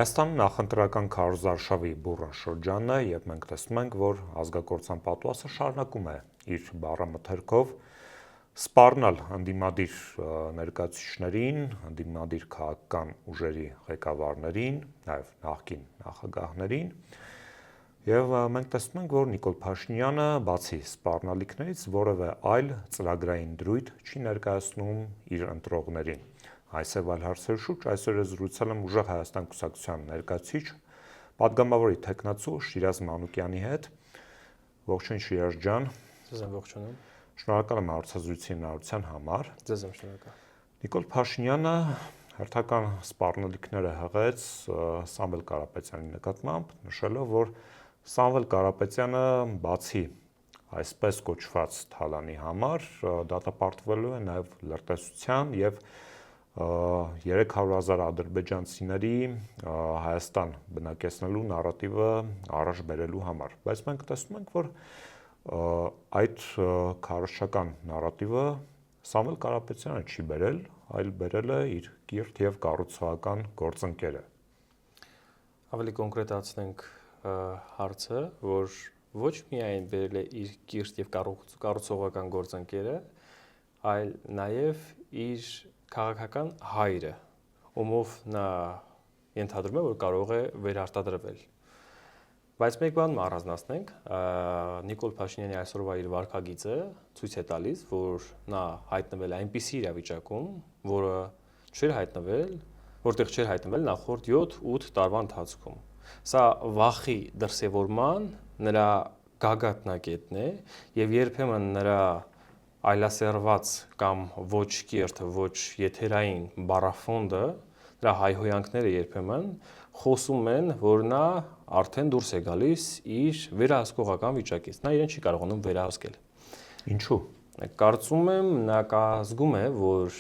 Հայաստանում նախընտրական քարոզարշավի բուռն շրջանն է, եւ մենք տեսնում ենք, որ ազգակործան պատուասը շարունակում է իր բառամթերքով սպառնալ ընդդիմադիր ներկայացուցիչներին, ընդդիմադիր քաղաքական ուժերի ղեկավարներին, նաեւ նախկին նախագահներին։ Եվ մենք տեսնում ենք, որ Նիկոլ Փաշինյանը բացի սպառնալիքներից որևէ այլ ծրագրային դրույթ չի ներկայացնում իր ընտրողներին։ Այս եւ այլ հարցերի շուրջ այսօր զրուցել եմ ուժեղ Հայաստան կուսակցության ներկայացուցիչ, պատգամավորի թեկնածու Շիրազ Մանուկյանի հետ։ Ողջույն Շիրազ ջան։ Ձեզ եմ ողջունում։ Շնորհակալ եմ հարցազրույցի հնարավորության համար։ Ձեզ եմ շնորհակալ։ Նիկոլ Փաշինյանը հերթական սպառնալիքները հղեց Սամվել Կարապետյանի նկատմամբ, նշելով, որ Սամվել Կարապետյանը բացի այսպես կոչված թալանի համար դատապարտվելու է նաև լրտեսության եւ 300,000 ադրբեջանցիների Հայաստան բնակեցնելու նարատիվը առաջ բերելու համար։ Բայց մենք տեսնում ենք, որ այդ քարոզչական նարատիվը Սամվել Կարապետյանը չի բերել, այլ բերել է իր կիրթ եւ կառուցողական գործընկերը։ Ավելի կոնկրետացնենք հարցը, որ ոչ միայն բերել է իր կիրթ եւ կառուցողական գործընկերը, այլ նաեւ իր քաղաքական հայրը, ումով նա ենթադրում է, որ կարող է վերարտադրվել։ Բայց մեկ բան առանձնացնենք, Նիկոլ Փաշինյանի այսօրվա իր վարքագիծը ցույց է տալիս, որ նա հայտնվել է այնպիսի իրավիճակում, որտեղ չէր հայտնվել նախորդ 7-8 տարվա ընթացքում։ Սա վախի դրսևորման նրա գագաթնակետն է եւ երբեմն նրա այլասերված կամ ոչ կիրթ, ոչ եթերային բառաֆոնդը, նրա հայհոյանքները երբեմն խոսում են, որ նա արդեն դուրս է գալիս իր վերահսկողական վիճակից։ Նա իրեն չի կարողանում վերահսկել։ Ինչու՞։ Կարծում եմ, նա կազգում է, որ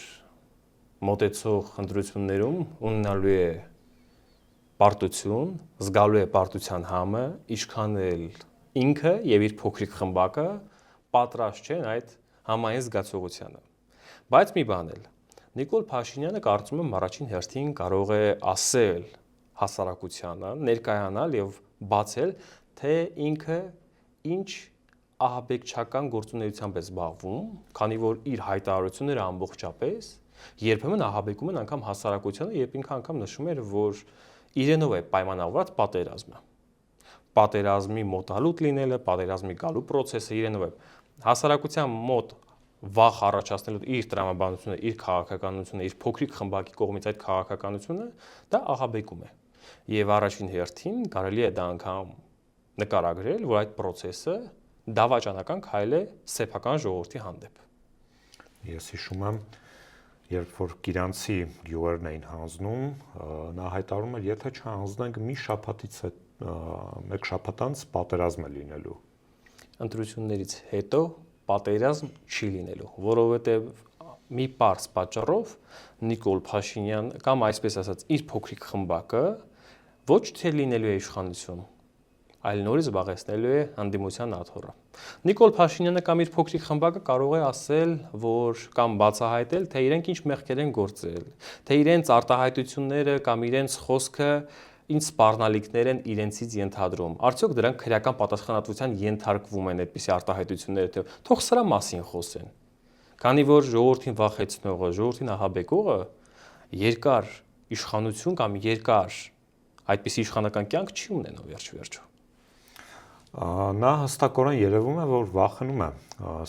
մոտեցող ընտրություններում ունենալու է պարտություն, զգալու է պարտության համը, ինչքան էլ ինքը եւ իր փոքրիկ խմբակը պատրաստ չեն այդ համային զգացողությանը։ Բայց մի բան էլ, Նիկոլ Փաշինյանը կարծում եմ առաջին հերթին կարող է ասել հասարակությանը, ներկայանալ եւ բացել, թե ինքը ինչ ահաբեկչական գործունեությամբ է զբաղվում, քանի որ իր հայտարարությունները ամբողջապես երբեմն ահաբեկում են անգամ հասարակությանը, երբ ինքը անգամ նշում էր, որ իրենով է պայմանավորված պատերազմը։ Պատերազմի մոտալուտ լինելը, պատերազմի գալու process-ը իրենով է հասարակության մոտ վախ առաջացնելու իր տրամաբանությունը, իր քաղաքականությունը, իր փոքրիկ խմբակի կողմից այդ քաղաքականությունը դա ահաբեկում է։ Եվ առաջին հերթին կարելի է դա անգամ նկարագրել, որ այդ process-ը դավաճանական քայլ է սեփական ժողովրդի հանդեպ։ Ես հիշում եմ, երբ որ Գիրանցի գյուղերն էին հանձնում, նա հայտարարում էր, եթե չհանձնենք մի շաբաթից մեկ շաբաթ անց պատերազմ է լինելու։ Ընտրություններից հետո պատերազմ չի լինելու, որովհետև մի պարզ պատճառով Նիկոլ Փաշինյան կամ այսպես ասած իր փոքրիկ խմբակը ոչ թե լինելու է իշխանություն, այլ նորից զբաղեցնելու է անդիմության աթոռը։ Նիկոլ Փաշինյանը կամ իր փոքրիկ խմբակը կարող է ասել, որ կամ բացահայտել, թե իրենք ինչ մեղքեր են գործել, թե իրենց արտահայտությունները կամ իրենց խոսքը ինչ սպառնալիքներ են իրենցից ենթադրում։ Արդյոք դրանք քրեական պատասխանատվության ենթարկվում են այդպիսի արտահայտությունները, թե թող սրա մասին խոսեն։ Քանի որ ժողովրդին վախեցնողը, ժողովրդին ահաբեկողը երկար իշխանություն կամ երկար այդպիսի իշխանական կյանք չի ունենա վերջ-վերջո։ Նա հստակորեն երևում է, որ վախենում է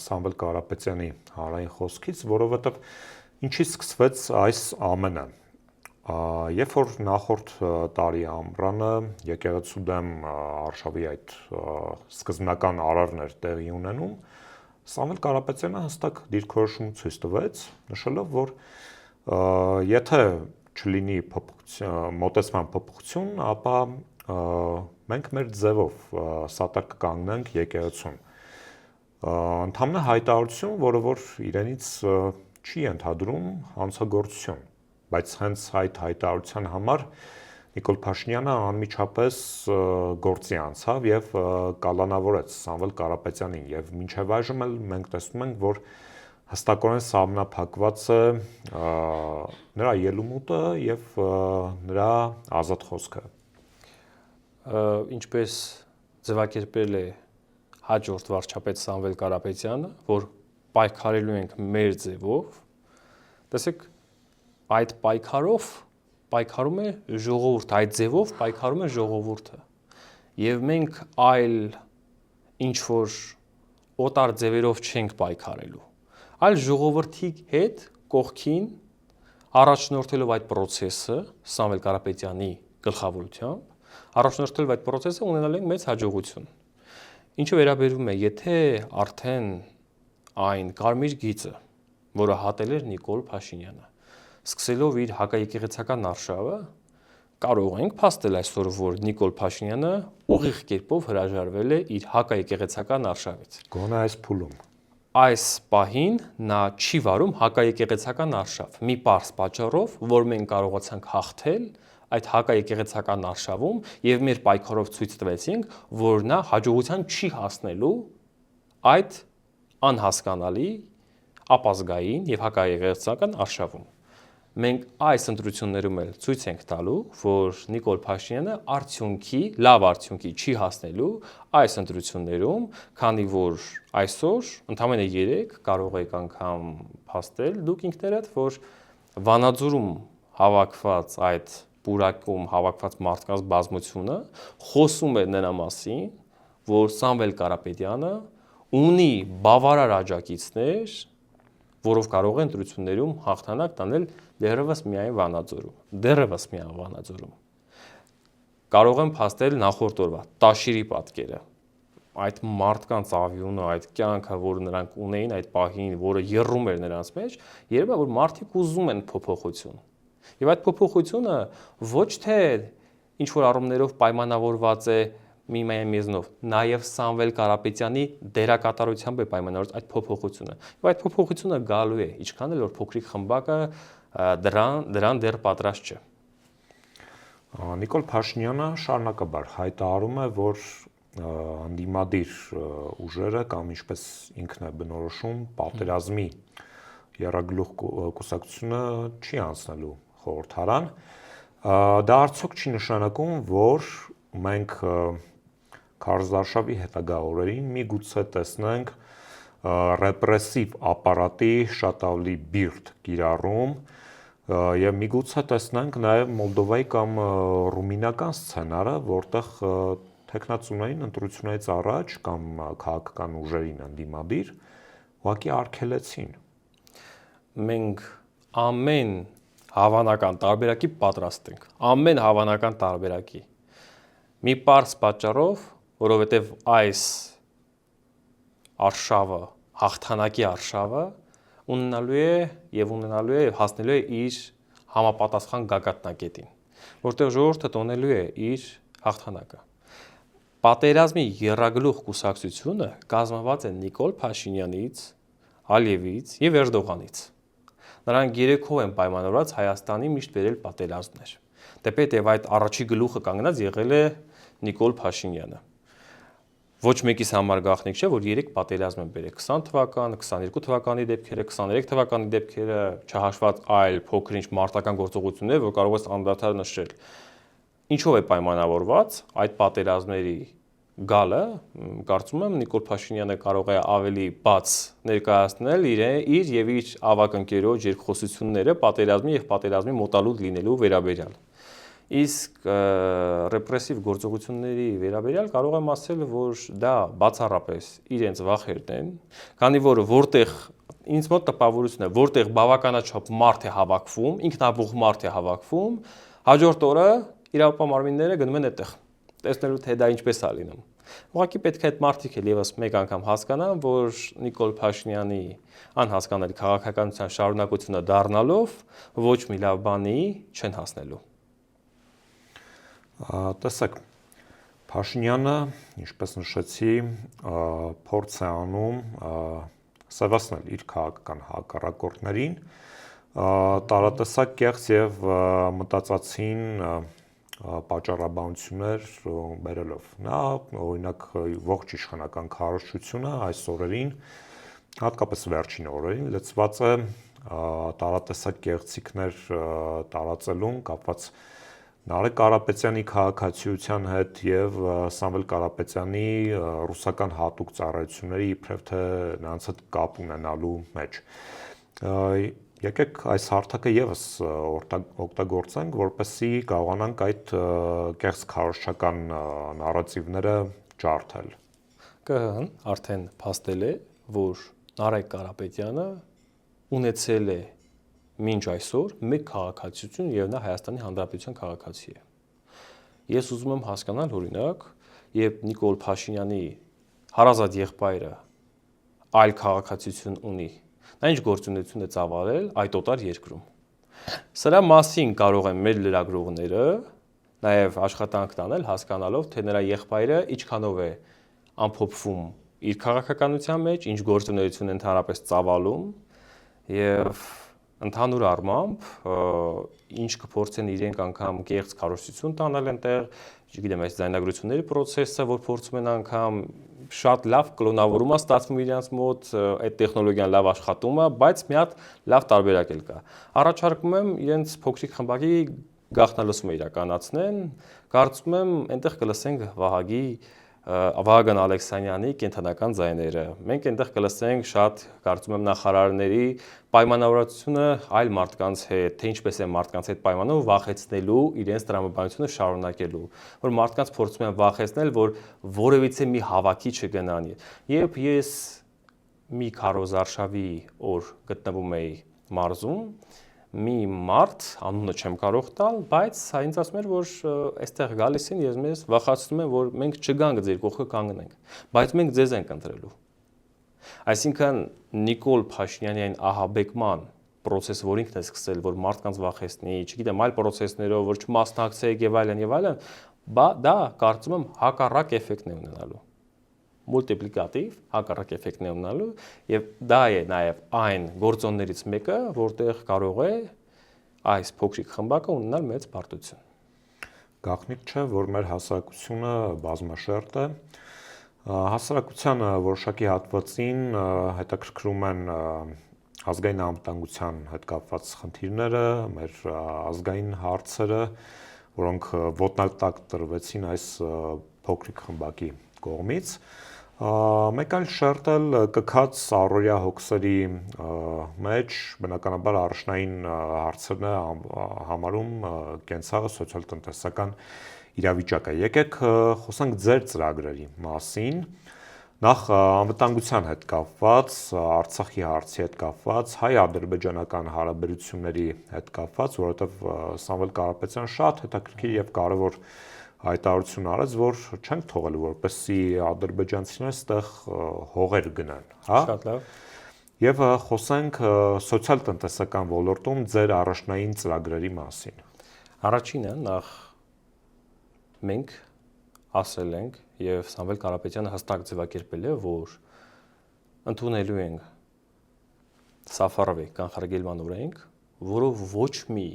Սամվել Կարապետյանի հանրային խոսքից, որովհետև ինչից սկսվեց այս ամենը։ Երբ որ նախորդ տարի ամռանը եկեղեցու դեմ արշավի այդ սկզբնական արարներ տեղի ունենում, Սամվել Կարապետյանը հստակ դիրքորոշում ցույց տվեց, նշելով, որ եթե չլինի մոտեցման փոփոխություն, ապա մենք մեր ձևով սատար կկանգնենք եկեղեցուն։ Ընդհանրապես հայտարարություն, որը որ իրենից չի ենթադրում հանցագործություն, բայց հենց այդ հայտարարության համար Նիկոլ Փաշինյանը անմիջապես գործի անցավ եւ կալանավորեց Սամվել Կարապետյանին եւ մինչեւ այժմ էլ մենք տեսնում ենք, որ հստակորեն սահմանափակված է նրա ելումուտը եւ նրա ազատ խոսքը։ Ինչպես ձևակերպել է հաջորդ վարչապետ Սամվել Կարապետյանը, որ պայքարելու ենք մեր ձևով, տեսեք, այդ պայքարով պայքարում է ժողովուրդը, այդ ձևով պայքարում է ժողովուրդը։ Եվ մենք այլ ինչ որ օտար ձևերով չենք պայքարելու, այլ ժողովրդի հետ կողքին առաջնորդելով այդ process-ը Սամվել Կարապետյանի գլխավորությամբ, առաջնորդելով այդ process-ը ունենալ ենք մեծ հաջողություն։ Ինչը վերաբերում է, եթե արդեն այն կարմիր գիծը, որը հատել էր Նիկոլ Փաշինյանը, սկսելով իր հակաեկեղեցական արշավը, կարող ենք փաստել այսօր, որ Նիկոլ Փաշինյանը ուղիղ կերպով հրաժարվել է իր հակաեկեղեցական արշավից։ Գոնե այս փուլում Այս պահին նա չի վարում հակաեկեղեցական արշավ։ Մի պարզ պատճառով, որ մենք կարողացանք հաղթել այդ հակաեկեղեցական արշավում եւ մեր պայքարով ցույց տվեցինք, որ նա հաջողության չի հասնելու այդ անհասկանալի ապազգային եւ հակաեկեղեցական արշավում։ Մենք այս ընտրություններում էլ ցույց ենք տալու, որ Նիկոլ Փաշինյանը լավ արդյունքի չի հասնելու այս ընտրություններում, քանի որ այսօր ընդամենը 3 կարող եք անգամ փաստել դուք ինքներդ, որ Վանաձորում հավաքված այդ պուրակում հավաքված մարդկանց բազմությունը խոսում է նրա մասին, որ Սամվել Կարապետյանը ունի բավարար աջակիցներ, որով կարող է ընտրություններում հաղթանակ տանել դեռևս միայն Վանաձորում։ Կարող եմ փաստել նախորդ օրվա Տաշիրի պատկերը։ Այդ մարդկանց ավյունը, այդ կյանքը, որ նրանք ունեին այդ պահին, որը եռում էր նրանց մեջ, երբ որ մարդիկ ուզում են փոփոխություն։ Եվ այդ փոփոխությունը ոչ թե ինչ որ առումներով պայմանավորված է միայն մեզնով, նաև Սամվել Կարապետյանի դերակատարությամբ է պայմանավորված այդ փոփոխությունը։ Եվ այդ փոփոխությունը գալու է, ինչքան էլ որ փոքրիկ խմբակը դրան դեռ պատրաստ չէ։ Նիկոլ Փաշինյանը շարունակաբար հայտարարում է, որ անդիմադիր ուժերը կամ ինչպես ինքն է բնորոշում, պատերազմի եռագլուխ կուսակցությունը չի անցնելու խորհրդարան։ Դա արդյոք չի նշանակում, որ մենք քարոզարշավի հետագա օրերին միգուցե տեսնենք ռեպրեսիվ ապարատի շատ ավելի բիրտ կիրառում եւ միգուցե տեսնենք նաեւ Մոլդովայի կամ ռումինական սցենարը, որտեղ տեխնացուներին ընտրություններից առաջ կամ քաղաքական ուժերին ընդդիմադիր ուղղակի արգելեցին։ Մենք ամեն հավանական տարբերակի պատրաստ ենք, ամեն հավանական տարբերակի։ Մի պարզ պատճառով, որովհետև այս արշավը, հաղթանակի արշավը ունենալու է եւ հասնելու է իր համապատասխան գագաթնակետին, որտեղ ժողովուրդը տոնելու է իր հաղթանակը։ Պատերազմի եռագլուխ կուսակցությունը կազմված է Նիկոլ Փաշինյանից, Ալիևից եւ Էրդողանից։ Նրանք երեքով են պայմանավորված Հայաստանի միշտ բերել պատերազմներ։ Թեպետև այդ առաջի գլուխը կանգնած եղել է Նիկոլ Փաշինյանը։ Ոչ մեկիս համար գաղտնիք չէ, որ 3 պատերազմ են բերել 20 թվական, 22 թվականի դեպքերը, 23 թվականի դեպքերը, չհաշված այլ փոքր-ինչ մարտական գործողություններ, որ կարող ես անդադար նշել։ Ինչով է պայմանավորված այդ պատերազմների գալը, կարծում եմ Նիկոլ Փաշինյանը կարող է ավելի բաց ներկայացնել իր եւ իր ավագ ընկերոջ երկխոսությունները պատերազմի եւ պատերազմի մոտալուտ լինելու վերաբերյալ։ Իսկ ռեպրեսիվ գործողությունների վերաբերյալ կարող եմ ասել, որ դա բացառապես իրենց վախերն են, քանի որ որտեղ ինձ մոտ տպավորություն է, որտեղ բավականաչափ մարդ է հավաքվում, ինքնաբուխ մարդ է հավաքվում, հաջորդ օրը իրավապահ մարմինները գնում են այդտեղ, տեսնելու թե դա ինչպես է լինում։ Ուղղակի պետք է այդ մարդիկ էլ եւս մեկ անգամ հասկանան, որ Նիկոլ Փաշինյանի անհասկանալի քաղաքականության շարունակությունը դառնալով ոչ մի լավ բանի չեն հասնելու։ Տեսեք, Փաշինյանը, ինչպես նշեցի, փորձ է անում սևացնել իր քաղաքական հակառակորդներին, տարատեսակ կեղծ եւ մտածածին պատճառաբանություններ բերելով։ Նա օրինակ ողջ իշխանական քարոզչությունը այս օրերին հատկապես վերջին օրերին լծված է տարատեսակ գեղեցիկներ տարածելուն կապված Նարեկ Կարապետյանի քաղաքացիության հետ եւ Սամվել Կարապետյանի ռուսական հատուկ ծառայությունների իբրև թե նրանց հետ կապ ունենալու մեջ։ Եկեք այս հարթակը եւս օգտագործենք, որպեսզի կարողանանք այդ կեղծ քարոզչական նարատիվները ջարդել։ ԿՀ-ն արդեն փաստել է, որ Նարեկ Կարապետյանը ունեցել է մինչ այսօր մեկ քաղաքացիություն եւ նա Հայաստանի Հանրապետության քաղաքացի է։ Ես ուզում եմ հասկանալ օրինակ, երբ Նիկոլ Փաշինյանի հարազատ եղբայրը այլ քաղաքացիություն ունի, նա ինչ գործունեություն է ծավալել այդ օտար երկրում։ Սրա մասին կարող են մեր լրագրողները նաեւ աշխատանք տանել հասկանալով, թե նրա եղբայրը ինչքանով է ամփոփվում իր քաղաքականության մեջ, ինչ գործունեություն ընդհանրապես ծավալում եւ ընդհանուր առմամբ ինչ կփորձեն իրենք անգամ կեղծ քարոզություն տանել այնտեղ, չգիտեմ, այս ձայնագրությունների process-ը, որ փորձում են անգամ շատ լավ կլոնավորում է ստացվում իրենց մոտ, այդ տեխնոլոգիան լավ աշխատում է, բայց մի հատ լավ տարբերակ էլ կա։ Առաջարկում եմ իրենց փոքրիկ խմբակի գաղտնալսումը իրականացնեն, կարծում եմ այնտեղ կլսենք Վահագն Ալեքսանյանի կենթանական ձայները։ Մենք այնտեղ կլսենք շատ, կարծում եմ, նախարարների պայմանավորվածությունը այլ մարդկանց հետ, թե ինչպես է մարդկանց հետ պայմանով վախեցնելու իրենց տրամաբանությունը շարունակելու, որ մարդկանց փորձում են վախեցնել, որ որևիցե մի հավաքի չգնան։ Երբ ես մի քարոզարշավի օր գտնվում էի մարզում, մի մարդ, անունը չեմ կարող տալ, բայց ինձ ասում էր, որ այստեղ գալիս են եւ մեզ վախացնում են, որ մենք չգանք ձեր կողքը կանգնենք, բայց մենք ձեզ ենք ընտրելու։ Այսինքն Նիկոլ Փաշինյանի այն ահաբեկման process, որ ինքն է սկսել, որ մարդկանց վախեցնի, չգիտեմ, այլ process-ներով, որ չմասնակցեք եւ այլն, դա կարծում եմ հակառակ էֆեկտն է ունենալու։ Մուլտիպլիկատիվ հակառակ էֆեկտն է ունենալու եւ դա է նաեւ այն գործոններից մեկը, որտեղ կարող է այս փոքրիկ խմբակը ունենալ մեծ պարտություն։ Գաղտնիք չէ, որ մեր հասարակությունը բազմաշերտ է։ Հասարակության որոշակի հատվածին հետաքրքրում են ազգային անվտանգության հետ կապված խնդիրները, մեր ազգային հարցերը, որոնք ոտնատակ տրվեցին այս փոքրիկ խմբակի կողմից։ Մեկ այլ շերտ էլ կքած առօրյա հոգսերի մեջ բնականաբար առաջնային հարցերն է համարում կենցաղը, սոցիալ-տնտեսական իրավիճակը։ Եկեք խոսենք ձեր ծրագրերի մասին։ Նախ անվտանգության հետ կապված, Արցախի հարցի հետ կապված, հայ-ադրբեջանական հարաբերությունների հետ կապված, որովհետև Սամվել Կարապետյանը շատ հետաքրքիր եւ կարեւոր հայտարարություն արեց, որ չենք թողել, որպեսզի ադրբեջանցիները այդտեղ հողեր գնան, հա։ Շատ լավ։ Եվ խոսենք սոցիալ-տնտեսական ոլորտում ձեր առաջնային ծրագրերի մասին։ Առաջինը նախ մենք ասել ենք եւ Սամվել Կարապետյանը հստակ ձևակերպել է, որ ընդունելու ենք Սաֆարովի կանխարգելման օրենք, որով ոչ մի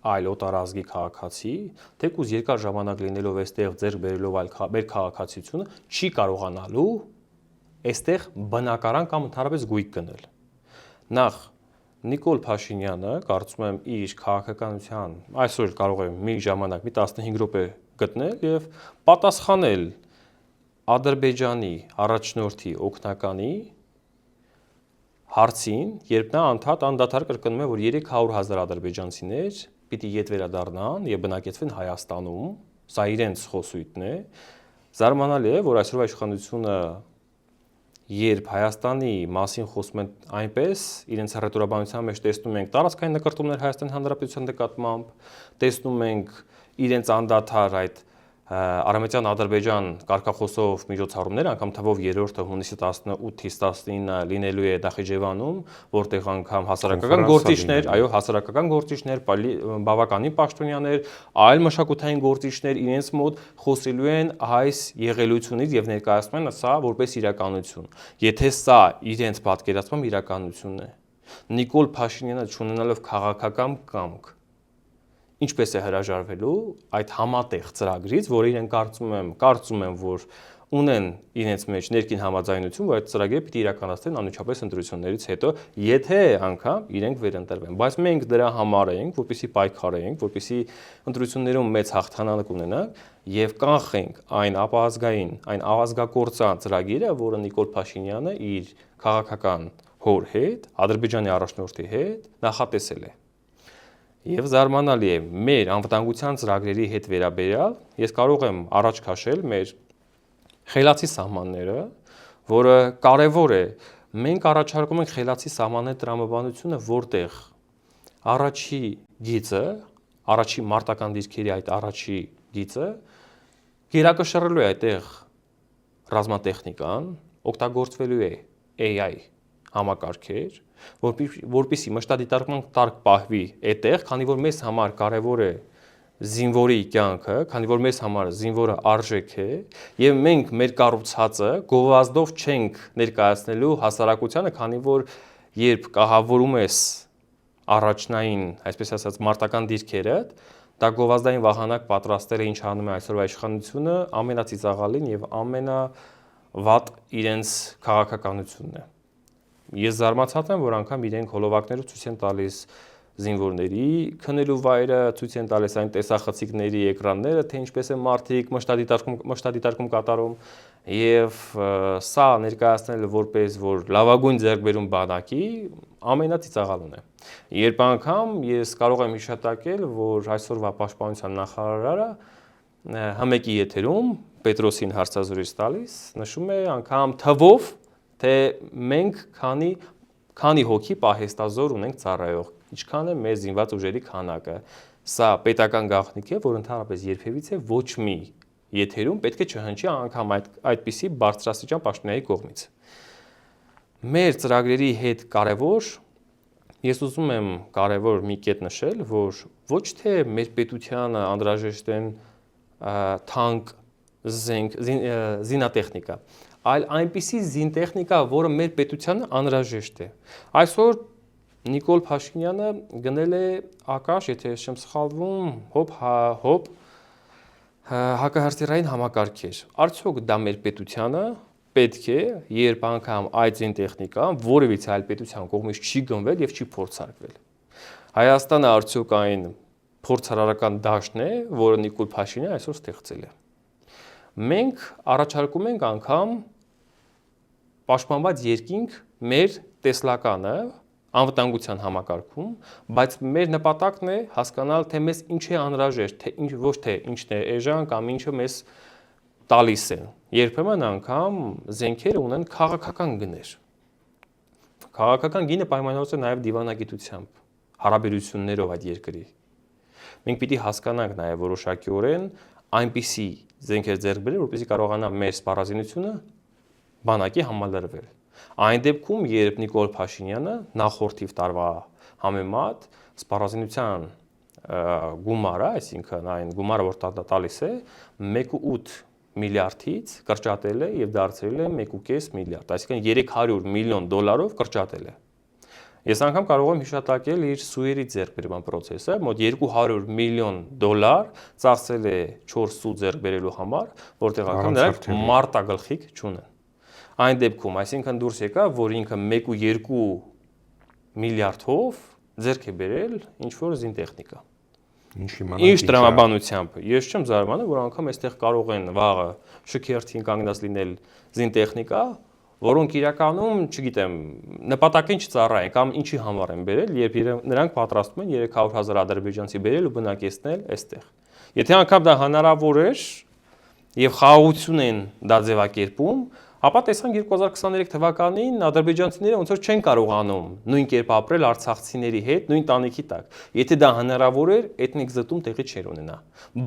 այլ օտարազգի քաղաքացի, թեկուզ երկար ժամանակ լինելով այստեղ ձեռք բերելով մեր քաղաքացիությունը, չի կարողանալու այստեղ բնակարան կամ ընդհանրապես գույք գնել։ Նախ Նիկոլ Փաշինյանը, կարծում եմ, իր քաղաքականության այսօր կարող է մի ժամանակ, մի 15 րոպե գտնել եւ պատասխանել Ադրբեջանի առաջնորդի օգնականի հարցին, երբ նա անդադար կրկնում է, որ 300,000 ադրբեջանցիներ պիտի ետ վերադառնան եւ բնակեցվեն Հայաստանում, սա իրենց խոսույթն է։ Զարմանալի է, որ այսօրվա իշխանությունը երբ Հայաստանի մասին խոսում են այնպես, իրենց հռետորաբանության մեջ տեսնում ենք տարածքային նկարտումներ Հայաստանի Հանրապետության նկատմամբ, տեսնում ենք իրենց անդադար այդ Արամետյան Ադրբեջան կարգախոսով միջոցառումներ, անգամ թվով երրորդը հունիսի 18-ից 19 լինելու է Նախիջևանում, որտեղ անգամ հասարակական գործիչներ, այո, հասարակական գործիչներ, բավականին պաշտոնյաներ, այլ մշակութային գործիչներ իրենց մոտ խոսելու են այս եղելությունից եւ ներկայացնում են սա որպես իրականություն։ Եթե սա իրենց պատկերացմամբ իրականություն է, Նիկոլ Փաշինյանը չունենալով քաղաքական կամք ինչպես է հրաժարվելու այդ համատեղ ծրագրից, որ իրեն կարծում եմ, որ ունեն իրենց մեջ ներքին համաձայնություն, որ այդ ծրագիրը պիտի իրականացնեն անմիջապես ընտրություններից հետո, եթե անգամ իրենք վերընտրվեն։ Բայց մենք դրա համար ենք, որպեսզի պայքարենք, որպեսզի ընտրություններում մեծ հաղթանակ ունենանք եւ կանխենք այն ապահազգային, այն ավազգակործան ծրագիրը, որը Նիկոլ Փաշինյանը իր քաղաքական հոր հետ, Ադրբեջանի առաջնորդի հետ նախատեսել է։ Եվ զարմանալի է, մեր անվտանգության ծրագրերի հետ վերաբերյալ ես կարող եմ առաջ քաշել մեր խելացի սահմանները, որը կարևոր է։ Մենք առաջարկում ենք խելացի սահմանների տրամաբանությունը, որտեղ առաջի գիծը, առաջի մարտական դիրքերի այդ առաջի գիծը գերակշռելու է այդտեղ ռազմատեխնիկան, օգտագործվելու է AI համակարգեր, որպեսզի մշտադիտարկման տակ պահվի այդտեղ, քանի որ մեզ համար կարևոր է զինվորի կյանքը, քանի որ մեզ համար զինվորը արժեք է, եւ մենք մեր կառուցածը գովազդով չենք ներկայացնելու հասարակությանը, քանի որ երբ կահավորում ես առաջնային, այսպես ասած, մարտական դիրքերը, դա գովազդային վահանակ պատրաստել է ինչ անում է այսօրվա իշխանությունը, ամենածիծաղալին եւ ամենավատ իրենց քաղաքականությունն է։ Ես զարմացած եմ, որ անգամ իրենք հոլովակներով ցույց են տալիս զինվորների քնելու վայրը, ցույց են տալիս այն տեսախցիկների էկրանները, թե ինչպես է մարդիկ մշտադիտարկում կատարում, եւ սա ներկայացնել որպես որ լավագույն ձեռքբերում բանակի ամենածիծաղալուն է։ Երբ անգամ ես կարող եմ հիշատակել, որ այսօրվա պաշտպանության նախարարը համեկի եթերում Պետրոսին հարցազրույց տալիս նշում է անգամ թվով, թե մենք քանի հոգի պահեստազոր ունենք ծառայող, ինչքան է մեր զինված ուժերի քանակը։ Սա պետական գաղտնիք է, որ ընդհանրապես երբևիցե ոչ մի եթերում պետք է չհնչի անգամ այդպիսի բարձրաստիճան պաշտոնյայի կողմից։ Մեր ծրագրերի հետ կարևոր, ես ուզում եմ կարևոր մի կետ նշել, որ ոչ թե մեր պետությանը անհրաժեշտ են թանկ, զենք, զինատեխնիկա, այլ այնպիսի զինտեխնիկա, որը մեր պետությանը անհրաժեշտ է։ Այսօր Նիկոլ Փաշինյանը գնել է Ակաշ, եթե չեմ սխալվում, հոп հակահրթիռային համակարգեր։ Արդյոք դա մեր պետությանը պետք է, երբ անգամ այդ զինտեխնիկան որևիցե այլ պետության կողմից չի գնվել եւ չի փորձարկվել։ Հայաստանը արդյոք այն փորձարարական դաշտն է, որը Նիկոլ Փաշինյանը այսօր ստեղծել է։ Մենք առաջարկում ենք անգամ պաշտպանված երկինք մեր տեսլականը անվտանգության համակարգում, բայց մեր նպատակն է հասկանալ, թե մեզ ինչ է անհրաժեշտ, թե ոչ թե ինչն է էժան կամ ինչը մեզ տալիս են։ Երբեմն անգամ զենքերը ունեն քաղաքական գներ։ Քաղաքական գինը պայմանավորված է նաև դիվանագիտությամբ, հարաբերություններով այդ երկրի։ Մենք պիտի հասկանանք նաև որոշակիորեն այնպիսի զենքեր ձեռք բերել, որպեսզի կարողանա մեր սպառազինությունը բանակի համալրվել։ Այն դեպքում, երբ Նիկոլ Փաշինյանը նախորդիվ տարվա համեմատ սպառազինության գումարը, այսինքն այն գումարը, որ տալիս է, 1.8 միլիարդից կրճատել է եւ դարձրել է 1.5 միլիարդ, այսինքն $300 միլիոն կրճատել է։ Ես անգամ կարող եմ հիշատակել իր սուերի ձեռքբերման process-ը, մոտ $200 միլիոն ծախսել է 4 սու ձեռք բերելու համար, որտեղ անգամ նրանք մարտագլխիկ չունեն։ Այն դեպքում, այսինքն դուրս եկա, որ ինքը 1.2 միլիարդով ձեռք է բերել ինչ-որ զինտեխնիկա։ Ինչ տրամաբանությամբ, ես չեմ զարմանում, որ անգամ այստեղ կարող են վաղը շքերթին կանգնած լինել զինտեխնիկա, որոնք իրականում, չգիտեմ, նպատակին չծառայեն կամ ինչի համար են բերել, երբ նրանք պատրաստում են 300,000 ադրբեջանցի բերել ու բնակեցնել այստեղ։ Եթե անգամ դա հնարավոր էր եւ խաղաղություն են դա ձևակերպում, ապա տեսանք 2023 թվականին ադրբեջանցիները ոնց որ չեն կարողանում նույն կերպ ապրել արցախցիների հետ, նույն տանիքի տակ։ Եթե դա հնարավոր էր, էթնիկ զտում տեղի չէր ունենա։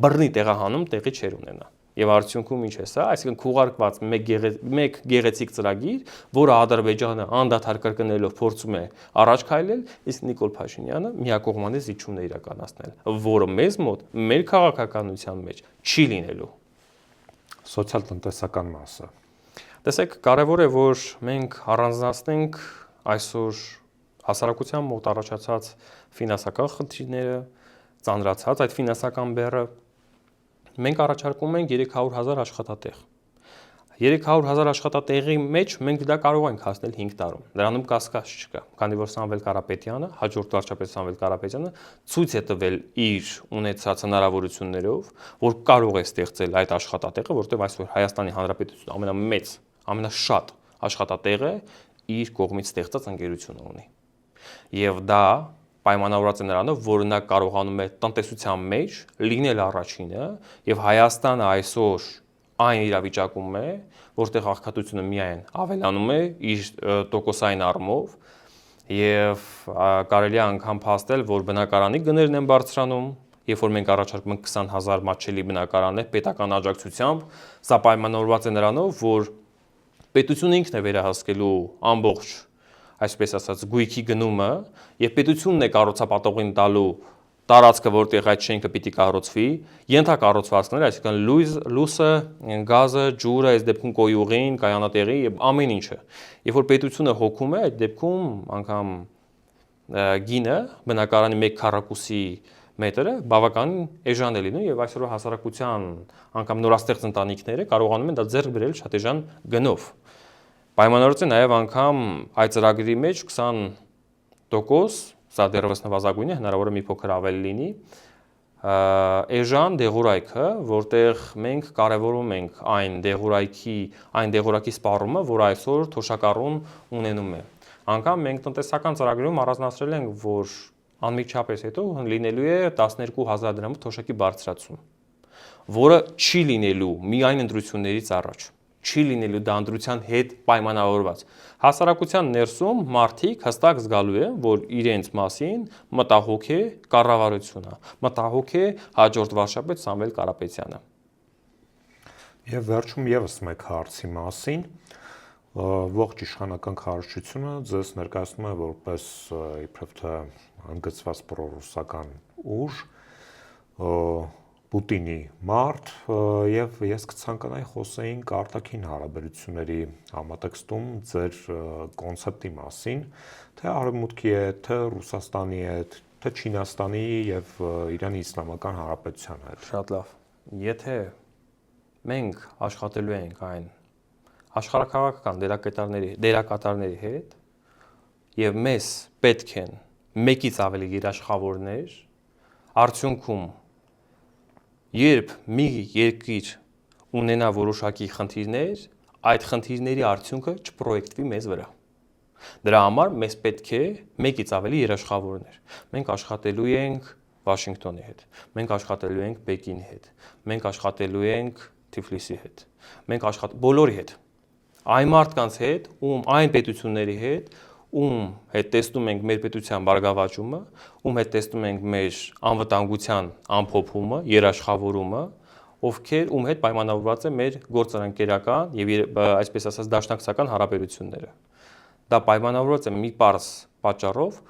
Բռնի տեղահանում տեղի չէր ունենա։ Եվ արդյունքում ինչ է սա, այսինքն քուղարկված մեկ գեղեցիկ ծրագիր, որը Ադրբեջանը անդադար կրկնելով փորձում է առաջ քայլել, իսկ Նիկոլ Փաշինյանը միակողմանի զիջում է իրականացնել, որը մեզ մոտ մեր քաղաքականության մեջ չի լինելու։ Սոցիալ-տնտեսական մասը։ Տեսեք, կարևոր է, որ մենք առանձնացնենք այսօր հասարակության մոտ առաջացած ֆինանսական խնդիրները, ծանրացած այդ ֆինանսական բեռը։ Մենք առաջարկում ենք 300,000 աշխատատեղ։ 300,000 աշխատատեղի մեջ մենք դա կարող ենք հասնել 5 տարում։ Դրանում կասկած չկա, քանի որ Սամվել Կարապետյանը, հաջորդ վարչապետ Սամվել Կարապետյանը ցույց է տվել իր ունեցած հնարավորություններով, որ կարող է ստեղծել այդ աշխատատեղը, որտեղ այսօր Հայաստանի Հանրապետությունը ամենամեծ, ամենաշատ աշխատատեղը իր կողմից ստեղծած ընկերությունը ունի։ Եվ դա պայմանավորված է նրանով, որ նա կարողանում է տնտեսության մեջ լինել առաջինը, եւ Հայաստանը այսօր այն իրավիճակում է, որտեղ աղքատությունը միայն ավելանում է իր տոկոսային առումով, եւ կարելի է անգամ փաստել, որ բնակարանի գներն են բարձրանում, երբ որ մենք առաջարկում ենք 20,000 մատչելի բնակարաններ պետական աջակցությամբ, սա պայմանավորված է նրանով, որ պետությունը ինքն է վերահսկելու ամբողջ, այսպես ասած, գույքի գնումը, եւ պետությունն է կառուցապատողին տալու տարածքը, որտեղ այդ շենքը պիտի կառուցվի, ենթակառուցվածքները, այսինքն լույսը, գազը, ջուրը, այս դեպքում կոյուղին, կայանատեղի եւ ամեն ինչը։ Երբ որ պետությունը հոգում է, այդ դեպքում անգամ գինը բնակարանի 1 քառակուսի մետրը բավականին էժան է լինում եւ այսօր հասարակության անգամ նորաստեղծ ընտանիքները կարողանում են դա ձեռք բերել շատ էժան գնով։ Պայմանավորված է նաեւ անգամ այդ ծրագրի մեջ 20%, սա դեռևս նվազագույն է, հնարավոր է մի փոքր ավել լինի, էժան դեղորայքը, որտեղ մենք կարևորում ենք այն դեղորայքի սպառումը, որ այսօր թոշակառուն ունենում է։ Անկամ մենք տնտեսական ծրագրերում առանձնացրել ենք, որ անմիջապես հետո լինելու է 12,000 դրամով թոշակի բարձրացում, որը չի լինելու միայն ընտրություններից առաջ, չի լինելու դա ընտրության հետ պայմանավորված։ Հասարակության ներսում մարդիկ հստակ զգալու են, որ իրենց մասին մտահոգ է կառավարությունը, մտահոգ է հաջորդ վարչապետ Սամվել Կարապետյանը։ Եվ վերջում եւս մեկ հարցի մասին, ողջ իշխանական քարոզչությունը ձեզ ներկայացնում է որպես իբրև թե հանգեցված պրոռուսական ուժ, Պուտինի մարդ, եւ ես կցանկանայի խոսեինք արտաքին հարաբերությունների համատեքստում ձեր կոնցեպտի մասին, թե Արևմուտքի հետ, թե Ռուսաստանի հետ, թե Չինաստանի եւ Իրանի Իսլամական Հանրապետության հետ։ Շատ լավ։ Եթե մենք աշխատելու ենք այն աշխարհաքաղաքական դերակատարների հետ եւ մեզ պետք են մեկից ավելի երաշխավորներ, արդյունքում երբ մի երկիր ունենա որոշակի խնդիրներ, այդ խնդիրների արդյունքը չպրոյեկտվի մեզ վրա։ Դրա համար մեզ պետք է մեկից ավելի երաշխավորներ։ Մենք աշխատելու ենք Վաշինգտոնի հետ, մենք աշխատելու ենք Պեկինի հետ, մենք աշխատելու ենք Թիֆլիսի հետ, մենք բոլորի հետ, այն մարդկանց հետ, այն պետությունների հետ, ում հետ տեսնում ենք մեր պետության բարգավաճումը, ում հետ տեսնում ենք մեր անվտանգության ամփոփումը, երաշխավորումը, ում հետ պայմանավորված է մեր գործընկերական եւ այսպես ասած դաշնակցական հարաբերությունները։ Դա պայմանավորված է մի պարզ պատճառով,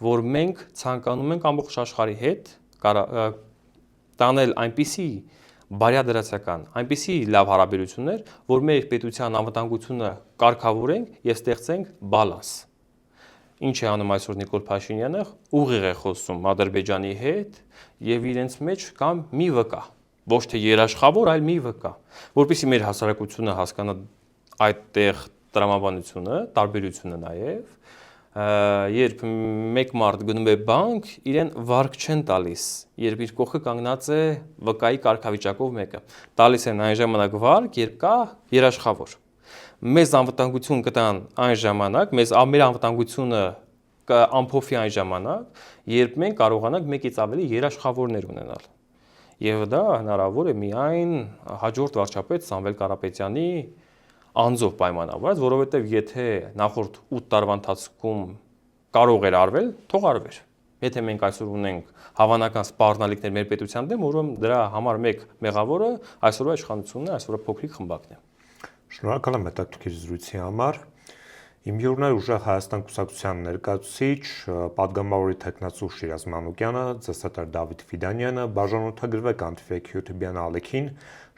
որ մենք ցանկանում ենք ամբողջ աշխարհի հետ տանել այնպիսի բարյադրացական, այնպիսի լավ հարաբերություններ, որ մեր պետության անվտանգությունը կարգավորենք եւ ստեղծենք բալանս։ Ինչ է անում այսօր Նիկոլ Փաշինյանը, ուղիղ է խոսում Ադրբեջանի հետ եւ իրենց մեջ կա մի վկա, ոչ թե երաշխավոր, այլ մի վկա, որպեսզի մեր հասարակությունը հասկանա այդտեղ տրամաբանությունը, տարբերությունը նաեւ, երբ մեկ մարդ գնում է բանկ, իրեն վարկ չեն տալիս, երբ իր կողքը կանգնած է վկայի կարգավիճակով մեկը, տալիս են այն ժամանակ վարկ, երբ կա երաշխավոր։ Մեզ անվտանգություն կտան այն ժամանակ, մեր անվտանգությունը կամփոփի այն ժամանակ, երբ մենք կարողանանք մեկից ավելի երաշխավորներ ունենալ։ Եվ դա հնարավոր է միայն հաջորդ վարչապետ Սամվել Կարապետյանի անձով պայմանավորված, որովհետև եթե նախորդ 8 տարվա ընթացքում կարող էր արվել, թող արվեր։ Եթե մենք այսօր ունենք հավանական սպառնալիքներ մեր պետության դեմ, ուրեմն դրա համար մեկ մեղավորը այսօրվա իշխանությունն է, այսօրվա փոքրիկ խմբակն է։ Շնորհակալ եմ հետաքրքիր զրույցի համար։ Իմ հյուրն է Ուժեղ Հայաստան կուսակցության ներկայացուցիչ, պատգամավորի թեկնածու Շիրազ Մանուկյանը, ձեզ հետ էր Դավիթ Ֆիդանյանը, բաժանորդագրվեք Antifake YouTube-յան ալիքին,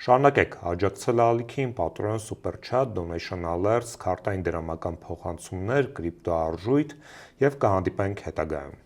շարունակեք աջակցել ալիքին, Patreon, Super Chat, Donation Alerts, քարտային դրամական փոխանցումներ, կրիպտո արժույթ եւ կհանդիպենք հետագայում։